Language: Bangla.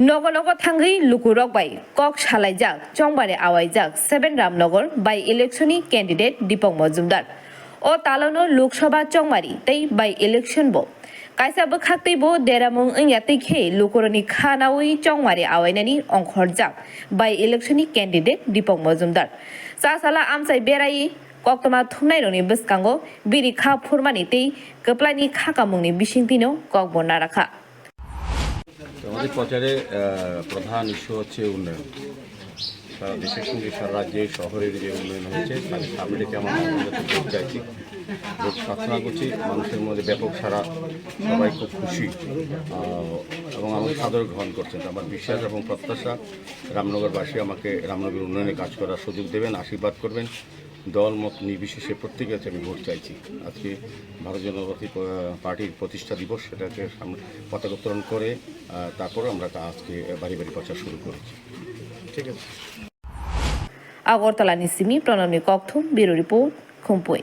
नगर नगर थांगै लुकुरक बाई कक सालाइजाक चंबारे आवाइजाक 7 रामनगर बाई इलेक्शनी कैंडिडेट दीपक मजुमदार ओ तालोनो लोकसभा चंबारी तै बाई इलेक्शन बो कायसा बखाक्तै बो देरामुं इंयातै खे लुकुरनि खानावै चंबारे आवाइनानि अंखरजाक बाई इलेक्शनी कैंडिडेट दीपक मजुमदार सासाला आमसाइ बेरायि कक्तमा थुमनायरनि बसकांगो बिरि खा फुरमानि तै कप्लानि खाकामुंनि बिसिंतिनो कक बना राखा আমাদের প্রচারে প্রধান ইস্যু হচ্ছে উন্নয়ন। সারা দেশের সঙ্গে সারা রাজ্যে শহরের যে উন্নয়ন হয়েছে তার সামনে রেখে আমরা ভোট চাইছি। ভোট প্রার্থনা করছি, মানুষের মধ্যে ব্যাপক সারা, সবাই খুব খুশি এবং আমাকে সাদর গ্রহণ করছেন। আমার বিশ্বাস এবং প্রত্যাশা রামনগরবাসী আমাকে রামনগর উন্নয়নে কাজ করার সুযোগ দেবেন, আশীর্বাদ করবেন। দল মত নির্বিশেষে প্রত্যেকের কাছে আমি ভোট চাইছি। আজকে ভারতীয় জনতা পার্টির প্রতিষ্ঠা দিবস, সেটাকে সামনে পতাকা উত্তোলন করে তারপরে আমরা আজকে বাড়ি বাড়ি প্রচার শুরু করেছি। ঠিক আছে। আগরতলা নিসিমি প্রণবনী ককথুম ব্যুরো রিপোর্ট খুমপুই।